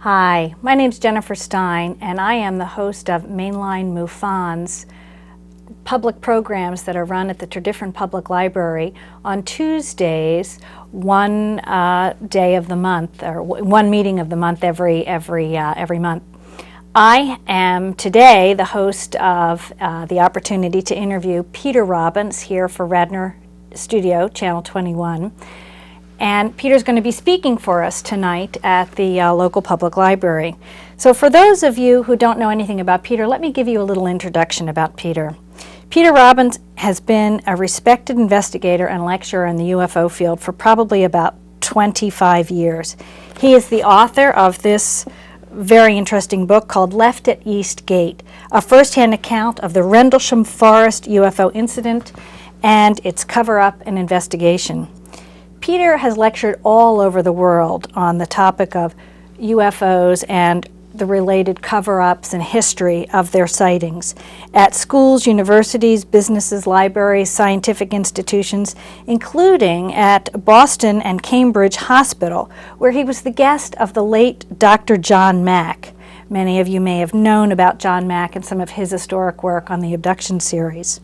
Hi, my name's Jennifer Stein, and I am the host of Main Line MUFON's public programs that are run at the Tredyffrin Public Library on Tuesdays, one day of the month, or one meeting of the month every month. I am today the host of the opportunity to interview Peter Robbins here for Radnor Studio, Channel 21. And Peter's going to be speaking for us tonight at the local public library. So for those of you who don't know anything about Peter, let me give you a little introduction about Peter. Peter Robbins has been a respected investigator and lecturer in the UFO field for probably about 25 years. He is the author of this very interesting book called Left at East Gate, a first-hand account of the Rendlesham Forest UFO Incident and its cover-up and investigation. Peter has lectured all over the world on the topic of UFOs and the related cover-ups and history of their sightings at schools, universities, businesses, libraries, scientific institutions, including at Boston and Cambridge Hospital, where he was the guest of the late Dr. John Mack. Many of you may have known about John Mack and some of his historic work on the abduction series.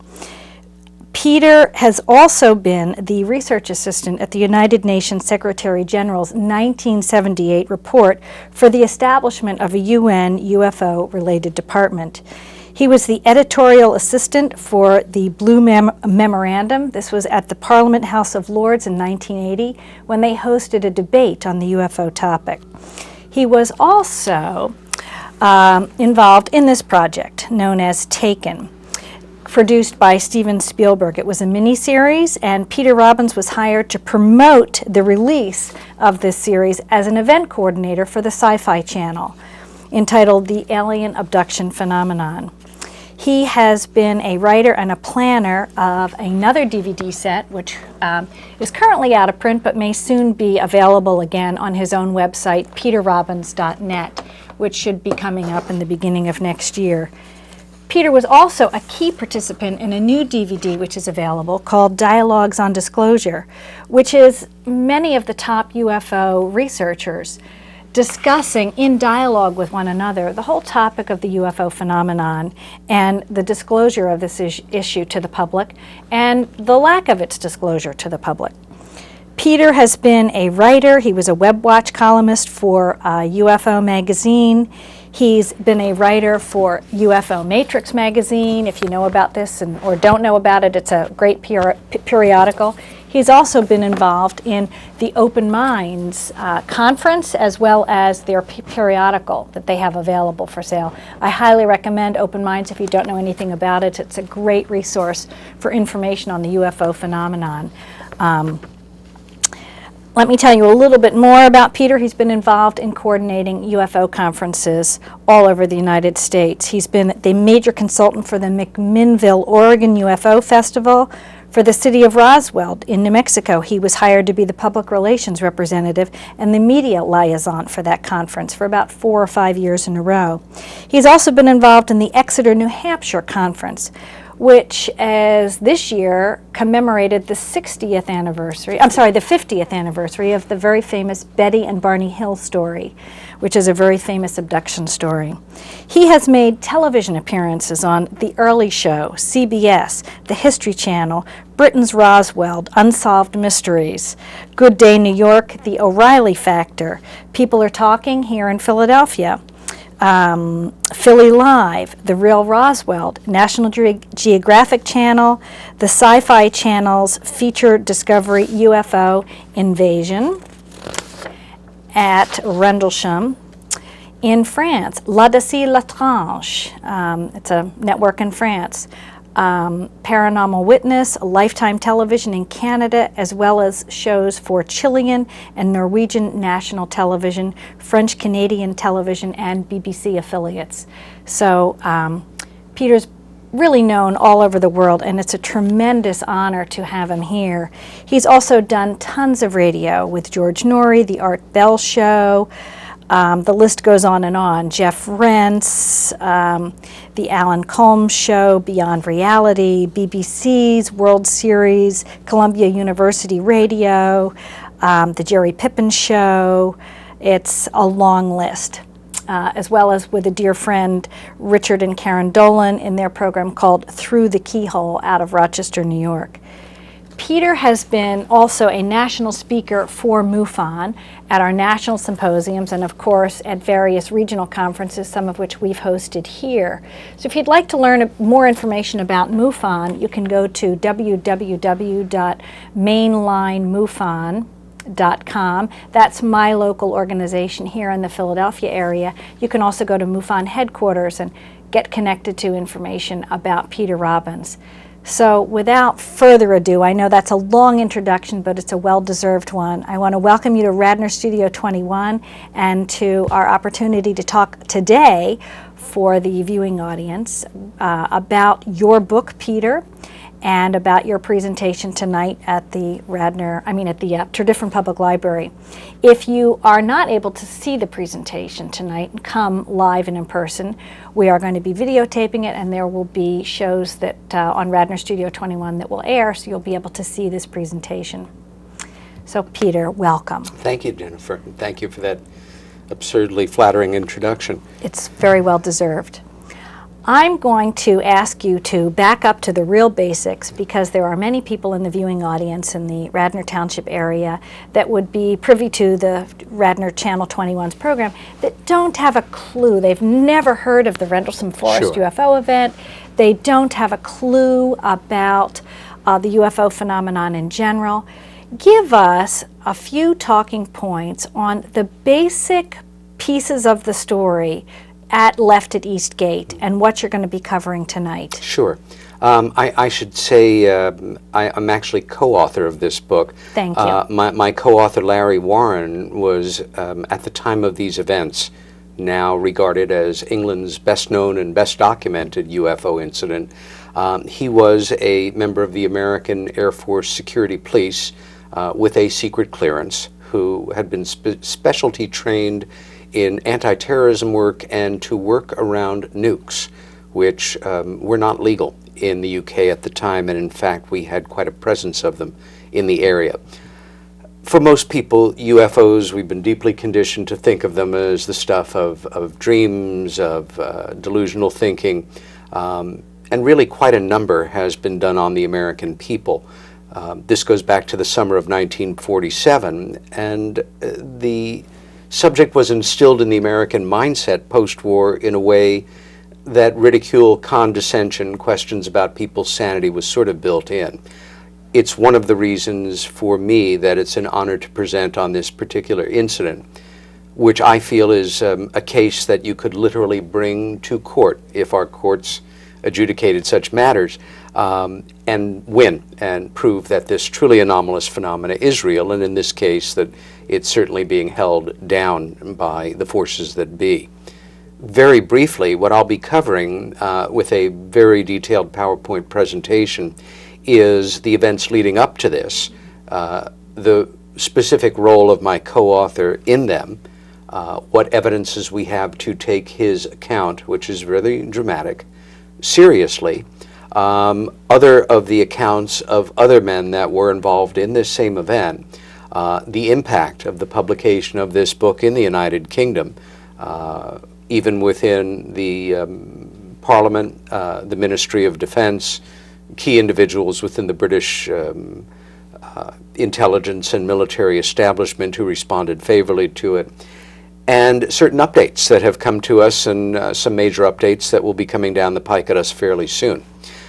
Peter has also been the research assistant at the United Nations Secretary General's 1978 report for the establishment of a UN UFO-related department. He was the editorial assistant for the Blue Memorandum. This was at the Parliament House of Lords in 1980 when they hosted a debate on the UFO topic. He was also involved in this project known as Taken, produced by Steven Spielberg. It was a miniseries, and Peter Robbins was hired to promote the release of this series as an event coordinator for the Sci-Fi Channel, entitled The Alien Abduction Phenomenon. He has been a writer and a planner of another DVD set, which is currently out of print but may soon be available again on his own website, peterrobbins.net, which should be coming up in the beginning of next year. Peter was also a key participant in a new DVD which is available called Dialogues on Disclosure, which is many of the top UFO researchers discussing in dialogue with one another the whole topic of the UFO phenomenon and the disclosure of this issue to the public and the lack of its disclosure to the public. Peter has been a writer. He was a WebWatch columnist for UFO magazine. He's been a writer for UFO Matrix magazine. If you know about this or don't know about it, it's a great periodical. He's also been involved in the Open Minds conference as well as their periodical that they have available for sale. I highly recommend Open Minds if you don't know anything about it. It's a great resource for information on the UFO phenomenon. Let me tell you a little bit more about Peter. He's been involved in coordinating UFO conferences all over the United States. He's been the major consultant for the McMinnville, Oregon UFO Festival, for the city of Roswell in New Mexico. He was hired to be the public relations representative and the media liaison for that conference for about 4 or 5 years in a row. He's also been involved in the Exeter, New Hampshire conference, which as this year commemorated the 50th anniversary of the very famous Betty and Barney Hill story, which is a very famous abduction story. He has made television appearances on The Early Show, CBS, the History Channel, Britain's Roswell, Unsolved Mysteries, Good Day New York, The O'Reilly Factor, People Are Talking here in Philadelphia, Philly Live, The Real Roswell, National Geographic Channel, the Sci-Fi Channel's feature Discovery UFO Invasion at Rendlesham. In France, La Déci L'Étrange, it's a network in France. Paranormal Witness, Lifetime Television in Canada, as well as shows for Chilean and Norwegian national television, French Canadian television, and BBC affiliates. So Peter's really known all over the world, and it's a tremendous honor to have him here. He's also done tons of radio with George Norrie, The Art Bell Show, the list goes on and on. Jeff Rentz, the Alan Colmes Show, Beyond Reality, BBC's World Series, Columbia University Radio, the Jerry Pippin Show. It's a long list. as well as with a dear friend, Richard and Karen Dolan, in their program called Through the Keyhole out of Rochester, New York. Peter has been also a national speaker for MUFON at our national symposiums and, of course, at various regional conferences, some of which we've hosted here. So if you'd like to learn more information about MUFON, you can go to www.mainlinemufon.com. That's my local organization here in the Philadelphia area. You can also go to MUFON headquarters and get connected to information about Peter Robbins. So without further ado, I know that's a long introduction, but it's a well-deserved one. I want to welcome you to Radnor Studio 21 and to our opportunity to talk today for the viewing audience about your book, Peter, and about your presentation tonight at the Tredyffrin Public Library. If you are not able to see the presentation tonight and come live and in person, we are going to be videotaping it, and there will be shows that on Radnor Studio 21 that will air, so you'll be able to see this presentation. So Peter, welcome. Thank you, Jennifer. Thank you for that absurdly flattering introduction. It's very well deserved. I'm going to ask you to back up to the real basics, because there are many people in the viewing audience in the Radnor Township area that would be privy to the Radnor Channel 21's program that don't have a clue. They've never heard of the Rendlesham Forest UFO event. They don't have a clue about the UFO phenomenon in general. Give us a few talking points on the basic pieces of the story left at Eastgate and what you're going to be covering tonight. Sure. I should say I'm actually co-author of this book. Thank you. My co-author, Larry Warren, was, at the time of these events, now regarded as England's best known and best documented UFO incident. He was a member of the American Air Force Security Police with a secret clearance, who had been specialty trained in anti-terrorism work and to work around nukes, which were not legal in the UK at the time, and in fact we had quite a presence of them in the area. For most people, UFOs, we've been deeply conditioned to think of them as the stuff of dreams, of delusional thinking, and really quite a number has been done on the American people. This goes back to the summer of 1947, and the subject was instilled in the American mindset post-war in a way that ridicule, condescension, questions about people's sanity was sort of built in. It's one of the reasons for me that it's an honor to present on this particular incident, which I feel is a case that you could literally bring to court if our courts adjudicated such matters, and win and prove that this truly anomalous phenomena is real, and in this case that it's certainly being held down by the forces that be. Very briefly, what I'll be covering with a very detailed PowerPoint presentation is the events leading up to this, the specific role of my co-author in them, what evidences we have to take his account, which is really dramatic, seriously, other of the accounts of other men that were involved in this same event, the impact of the publication of this book in the United Kingdom, even within the Parliament, the Ministry of Defense, key individuals within the British intelligence and military establishment who responded favorably to it, and certain updates that have come to us, and some major updates that will be coming down the pike at us fairly soon.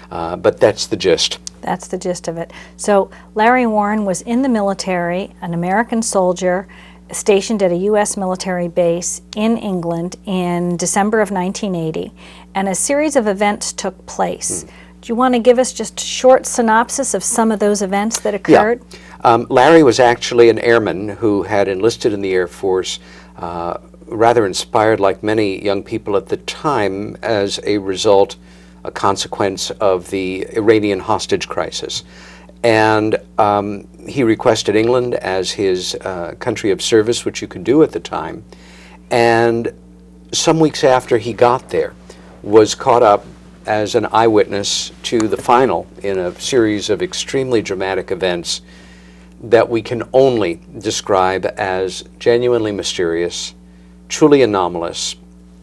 But that's the gist. That's the gist of it. So Larry Warren was in the military, an American soldier stationed at a U.S. military base in England in December of 1980, and a series of events took place. Do you want to give us just a short synopsis of some of those events that occurred? Yeah. Larry was actually an airman who had enlisted in the Air Force, rather inspired, like many young people at the time, as a result, a consequence of the Iranian hostage crisis. And he requested England as his country of service, which you could do at the time. And some weeks after he got there, was caught up as an eyewitness to the final in a series of extremely dramatic events that we can only describe as genuinely mysterious, truly anomalous,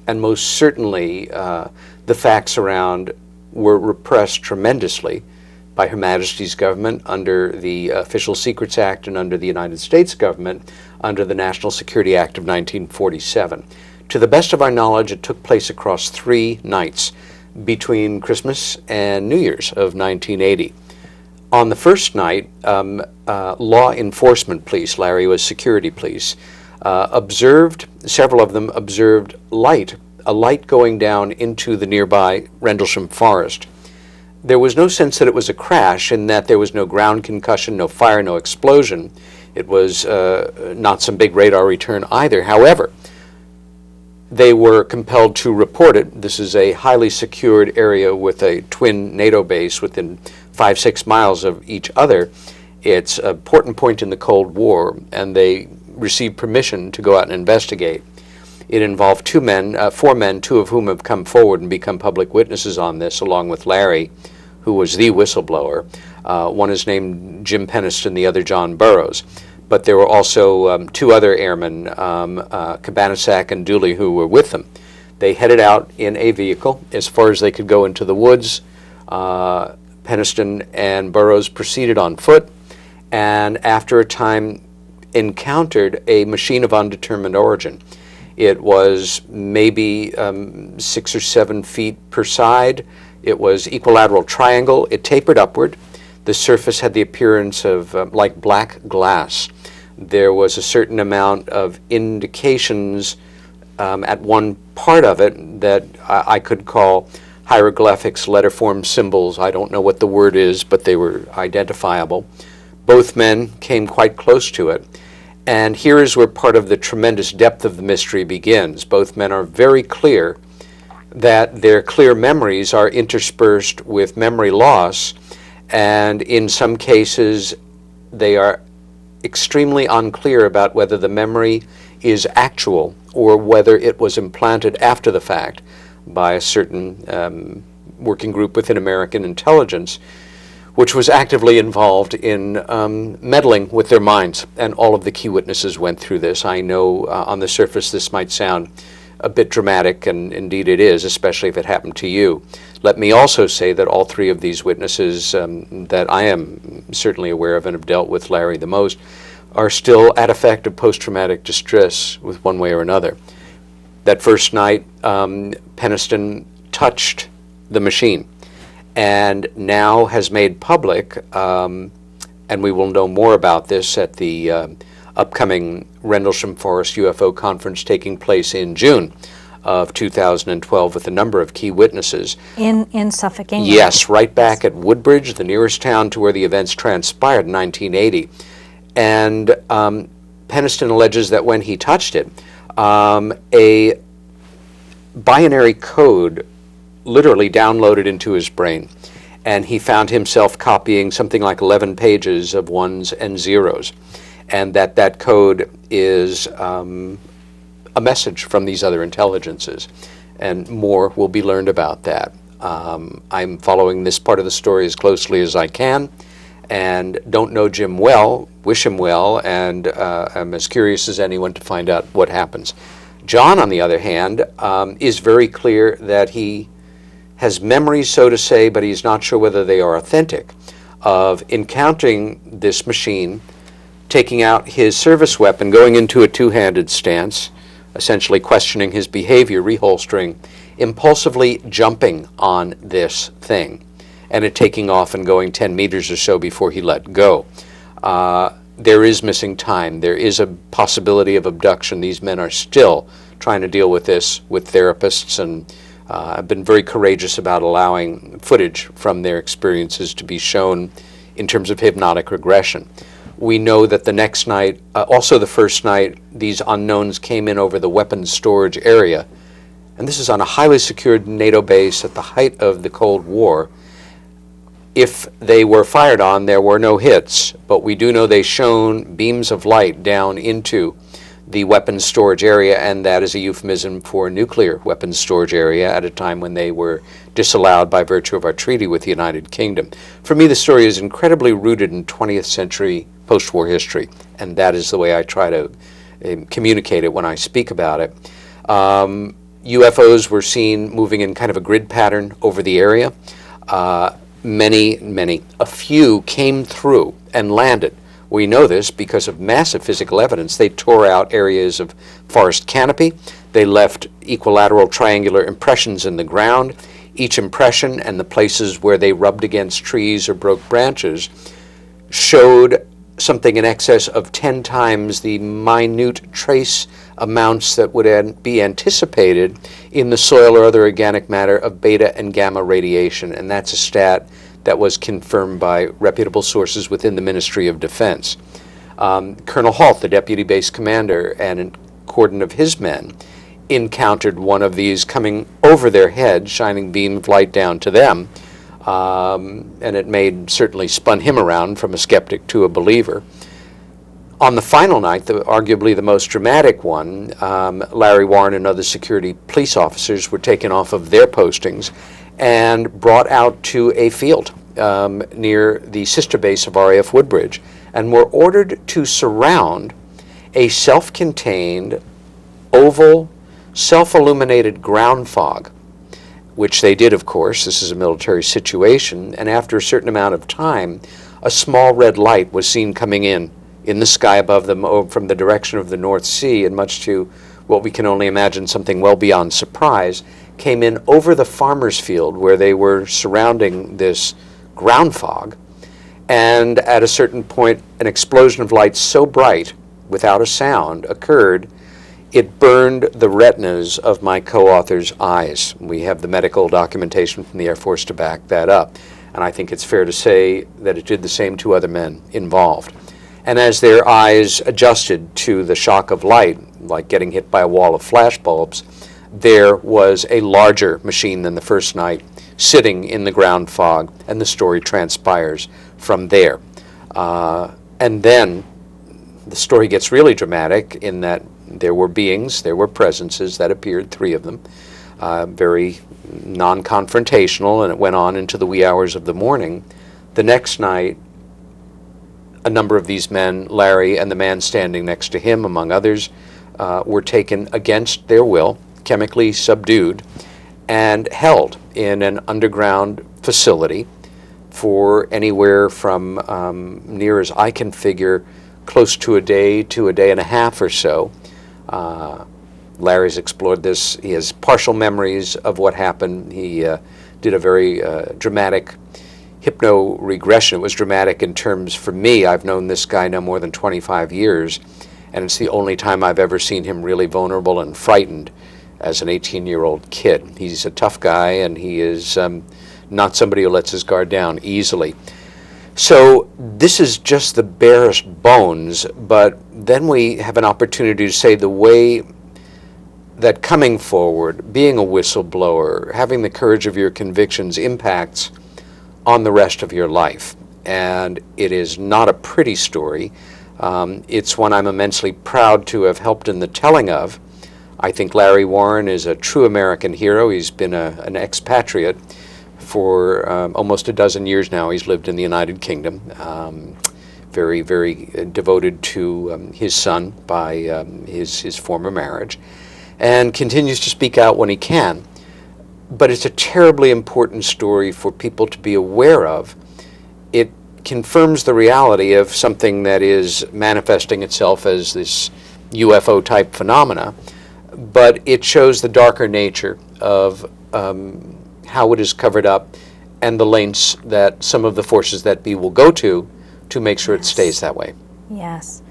and most certainly the facts around were repressed tremendously by Her Majesty's government under the Official Secrets Act and under the United States government under the National Security Act of 1947. To the best of our knowledge, it took place across 3 nights between Christmas and New Year's of 1980. On the first night, law enforcement police, Larry was security police, observed, several of them observed a light going down into the nearby Rendlesham Forest. There was no sense that it was a crash in that there was no ground concussion, no fire, no explosion. It was not some big radar return either. However, they were compelled to report it. This is a highly secured area with a twin NATO base within 5-6 miles of each other. It's an important point in the Cold War, and they received permission to go out and investigate. It involved 4 men, 2 of whom have come forward and become public witnesses on this, along with Larry, who was the whistleblower. One is named Jim Peniston, the other John Burroughs. But there were also 2 other airmen, Cabanesac and Dooley, who were with them. They headed out in a vehicle as far as they could go into the woods. Peniston and Burroughs proceeded on foot, and after a time encountered a machine of undetermined origin. It was maybe 6 or 7 feet per side. It was equilateral triangle. It tapered upward. The surface had the appearance of like black glass. There was a certain amount of indications at one part of it that I could call hieroglyphics, letter form symbols. I don't know what the word is, but they were identifiable. Both men came quite close to it. And here is where part of the tremendous depth of the mystery begins. Both men are very clear that their clear memories are interspersed with memory loss, and in some cases they are extremely unclear about whether the memory is actual or whether it was implanted after the fact by a certain working group within American intelligence, which was actively involved in meddling with their minds. And all of the key witnesses went through this. I know on the surface this might sound a bit dramatic, and indeed it is, especially if it happened to you. Let me also say that all 3 of these witnesses that I am certainly aware of and have dealt with Larry the most are still at effect of post-traumatic distress with one way or another. That first night, Peniston touched the machine and now has made public, and we will know more about this at the upcoming Rendlesham Forest UFO Conference taking place in June of 2012 with a number of key witnesses. In Suffolk, England? Yes, right back at Woodbridge, the nearest town to where the events transpired in 1980. And Peniston alleges that when he touched it, a binary code literally downloaded into his brain, and he found himself copying something like 11 pages of 1s and 0s, and that code is a message from these other intelligences, and more will be learned about that. I'm following this part of the story as closely as I can, and don't know Jim well, wish him well, and I'm as curious as anyone to find out what happens. John, on the other hand, is very clear that he has memories, so to say, but he's not sure whether they are authentic, of encountering this machine, taking out his service weapon, going into a 2-handed stance, essentially questioning his behavior, reholstering, impulsively jumping on this thing, and it taking off and going 10 meters or so before he let go. There is missing time. There is a possibility of abduction. These men are still trying to deal with this with therapists, and have been very courageous about allowing footage from their experiences to be shown in terms of hypnotic regression. We know that the next night, also the first night, these unknowns came in over the weapons storage area. And this is on a highly secured NATO base at the height of the Cold War. If they were fired on, there were no hits, but we do know they shone beams of light down into the weapons storage area, and that is a euphemism for nuclear weapons storage area at a time when they were disallowed by virtue of our treaty with the United Kingdom. For me, the story is incredibly rooted in 20th century post-war history, and that is the way I try to communicate it when I speak about it. UFOs were seen moving in kind of a grid pattern over the area. A few came through and landed. We know this because of massive physical evidence. They tore out areas of forest canopy. They left equilateral triangular impressions in the ground. Each impression and the places where they rubbed against trees or broke branches showed something in excess of 10 times the minute trace amounts that would be anticipated in the soil or other organic matter of beta and gamma radiation. And that's a stat that was confirmed by reputable sources within the Ministry of Defense. Colonel Halt, the deputy base commander, and a cordon of his men encountered one of these coming over their head, shining beam of light down to them. And it certainly spun him around from a skeptic to a believer. On the final night, arguably the most dramatic one, Larry Warren and other security police officers were taken off of their postings and brought out to a field near the sister base of RAF Woodbridge, and were ordered to surround a self-contained, oval, self-illuminated ground fog, which they did, of course. This is a military situation, and after a certain amount of time, a small red light was seen coming in the sky above them from the direction of the North Sea, and much to what we can only imagine, something well beyond surprise, came in over the farmer's field where they were surrounding this ground fog. And at a certain point, an explosion of light so bright, without a sound, occurred, it burned the retinas of my co-author's eyes. We have the medical documentation from the Air Force to back that up. And I think it's fair to say that it did the same to other men involved. And as their eyes adjusted to the shock of light, like getting hit by a wall of flash bulbs, there was a larger machine than the first night sitting in the ground fog, and the story transpires from there. And then the story gets really dramatic in that there were beings, there were presences that appeared, 3 of them, very non-confrontational, and it went on into the wee hours of the morning. The next night, a number of these men, Larry and the man standing next to him, among others, were taken against their will, chemically subdued, and held in an underground facility for anywhere from near as I can figure, close to a day and a half or so. Larry's explored this. He has partial memories of what happened. He did a very dramatic hypno-regression. It was dramatic in terms, for me, I've known this guy no more than 25 years, and it's the only time I've ever seen him really vulnerable and frightened as an 18-year-old kid. He's a tough guy, and he is not somebody who lets his guard down easily. So this is just the barest bones, but then we have an opportunity to say the way that coming forward, being a whistleblower, having the courage of your convictions impacts on the rest of your life. And it is not a pretty story. It's one I'm immensely proud to have helped in the telling of. I think Larry Warren is a true American hero. He's been an expatriate for almost a dozen years now. He's lived in the United Kingdom, very, very devoted to his son by his former marriage, and continues to speak out when he can. But it's a terribly important story for people to be aware of. It confirms the reality of something that is manifesting itself as this UFO-type phenomena, but it shows the darker nature of how it is covered up and the lengths that some of the forces that be will go to make sure it stays that way. Yes.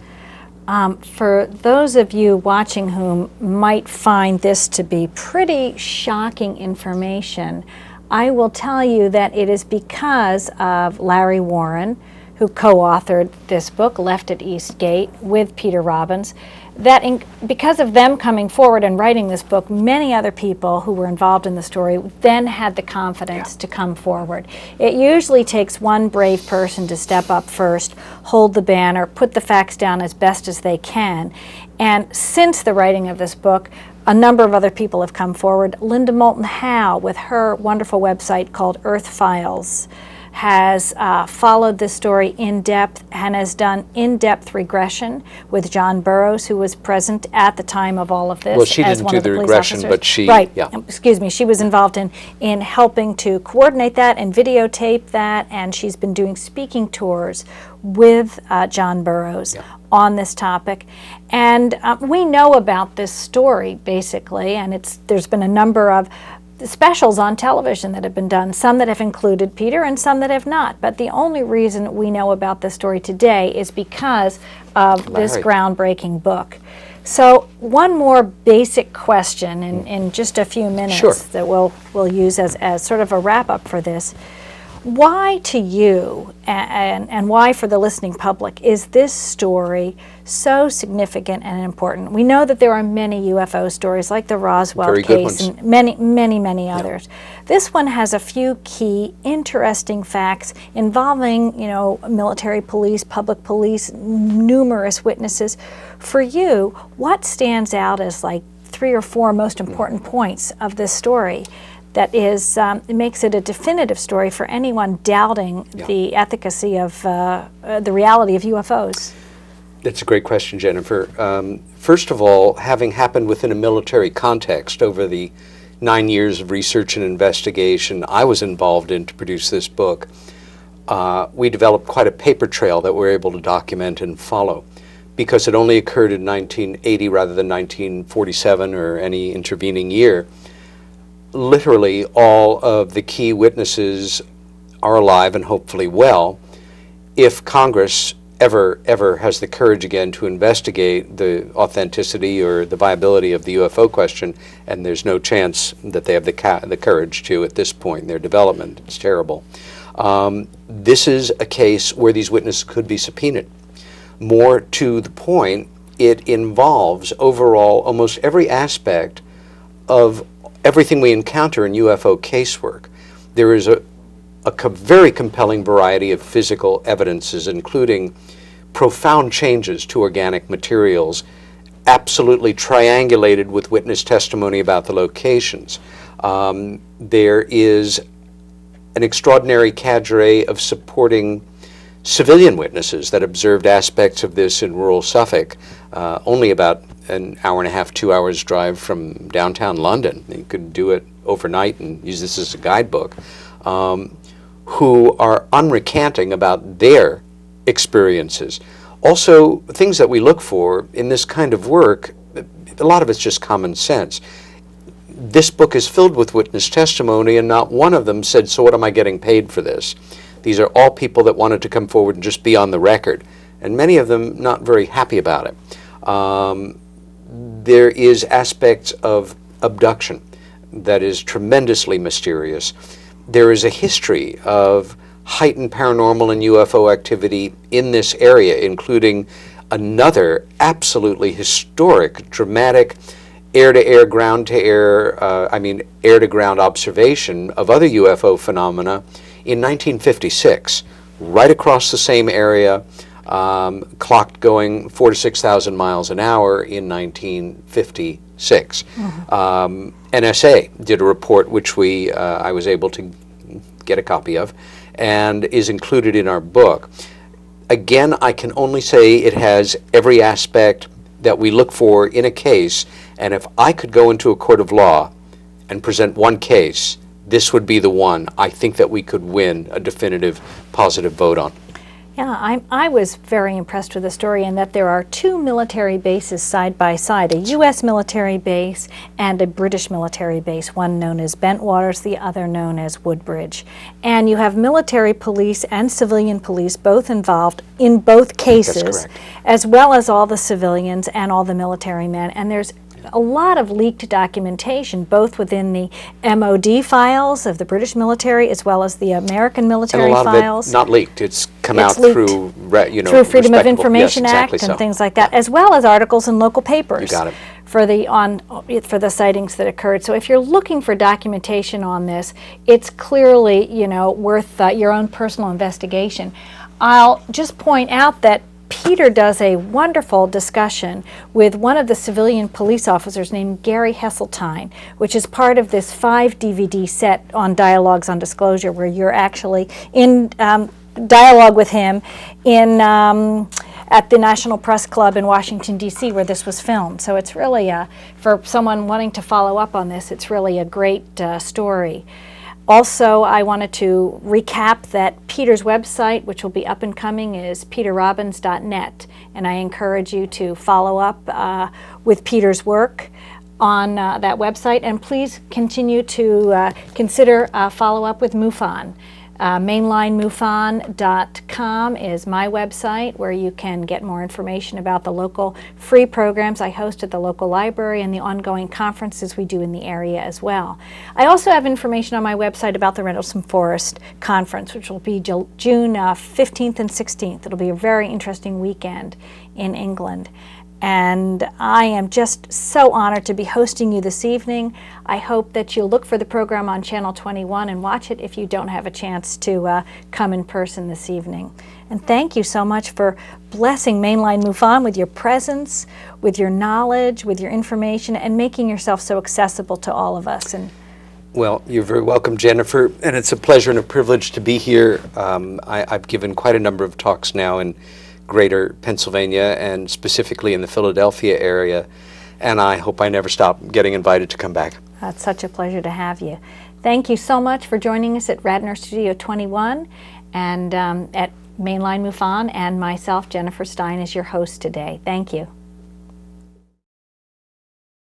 For those of you watching who might find this to be pretty shocking information, I will tell you that it is because of Larry Warren, who co-authored this book, Left at East Gate, with Peter Robbins, that because of them coming forward and writing this book, many other people who were involved in the story then had the confidence to come forward. It usually takes one brave person to step up first, hold the banner, put the facts down as best as they can. And since the writing of this book, a number of other people have come forward. Linda Moulton Howe, with her wonderful website called Earth Files, has followed this story in depth and has done in-depth regression with John Burroughs, who was present at the time of all of this. Well, she as didn't one do of the the police regression, officers. but she, right. yeah. Excuse me, she was involved in helping to coordinate that and videotape that, and she's been doing speaking tours with John Burroughs on this topic. And we know about this story, basically, and there's been a number of specials on television that have been done, some that have included Peter and some that have not. But the only reason we know about this story today is because of this groundbreaking book. So one more basic question in just a few minutes that we'll use as sort of a wrap-up for this. Why to you, and why for the listening public, is this story so significant and important? We know that there are many UFO stories like the Roswell case and many others. This one has a few key interesting facts involving, military police, public police, numerous witnesses. For you, what stands out as like 3 or 4 most important points of this story that is, it makes it a definitive story for anyone doubting the efficacy of the reality of UFOs? That's a great question, Jennifer. First of all, having happened within a military context over the 9 years of research and investigation I was involved in to produce this book, we developed quite a paper trail that we're able to document and follow, because it only occurred in 1980 rather than 1947 or any intervening year. Literally all of the key witnesses are alive and hopefully well. If Congress ever has the courage again to investigate the authenticity or the viability of the UFO question, and there's no chance that they have the courage to at this point in their development, it's terrible. This is a case where these witnesses could be subpoenaed. More to the point, it involves overall almost every aspect of everything we encounter in UFO casework. There is a very compelling variety of physical evidences, including profound changes to organic materials, absolutely triangulated with witness testimony about the locations. There is an extraordinary cadre of supporting civilian witnesses that observed aspects of this in rural Suffolk, only about an hour and a half, 2 hours drive from downtown London. You could do it overnight and use this as a guidebook, who are unrecanting about their experiences. Also, things that we look for in this kind of work, a lot of it's just common sense. This book is filled with witness testimony, and not one of them said, "So what am I getting paid for this?" These are all people that wanted to come forward and just be on the record, and many of them not very happy about it. There is aspects of abduction that is tremendously mysterious. There is a history of heightened paranormal and UFO activity in this area, including another absolutely historic, dramatic air-to-air, ground-to-air, air-to-ground observation of other UFO phenomena in 1956, right across the same area, clocked going 4,000 to 6,000 miles an hour in 1956. NSA did a report which I was able to get a copy of, and is included in our book. Again, I can only say it has every aspect that we look for in a case, and if I could go into a court of law and present one case, this would be the one I think that we could win a definitive positive vote on. Yeah, I was very impressed with the story in that there are 2 military bases side by side, a U.S. military base and a British military base, one known as Bentwaters, the other known as Woodbridge. And you have military police and civilian police both involved in both cases, as well as all the civilians and all the military men. And there's a lot of leaked documentation, both within the MOD files of the British military as well as the American military files. And a lot of it not leaked. It's come out through, through Freedom of Information Act and things like that, as well as articles in local papers. You got it. For the sightings that occurred. So if you're looking for documentation on this, it's clearly worth your own personal investigation. I'll just point out that Peter does a wonderful discussion with one of the civilian police officers named Gary Hesseltine, which is part of this 5 DVD set on Dialogues on Disclosure, where you're actually in dialogue with him in at the National Press Club in Washington, D.C., where this was filmed. So it's really, for someone wanting to follow up on this, it's really a great story. Also, I wanted to recap that Peter's website, which will be up and coming, is peterrobbins.net, and I encourage you to follow up with Peter's work on that website, and please continue to consider follow up with MUFON. MainLineMUFON.com is my website, where you can get more information about the local free programs I host at the local library and the ongoing conferences we do in the area as well. I also have information on my website about the Rendlesham Forest Conference, which will be June 15th and 16th. It'll be a very interesting weekend in England. And I am just so honored to be hosting you this evening. I hope that you'll look for the program on Channel 21 and watch it if you don't have a chance to come in person this evening. And thank you so much for blessing Mainline MUFON with your presence, with your knowledge, with your information, and making yourself so accessible to all of us. And well, you're very welcome, Jennifer, and it's a pleasure and a privilege to be here. I've given quite a number of talks now in Greater Pennsylvania and specifically in the Philadelphia area, and I hope I never stop getting invited to come back. It's such a pleasure to have you. Thank you so much for joining us at Radnor Studio 21 and at Mainline MUFON, and myself, Jennifer Stein, is your host today. Thank you.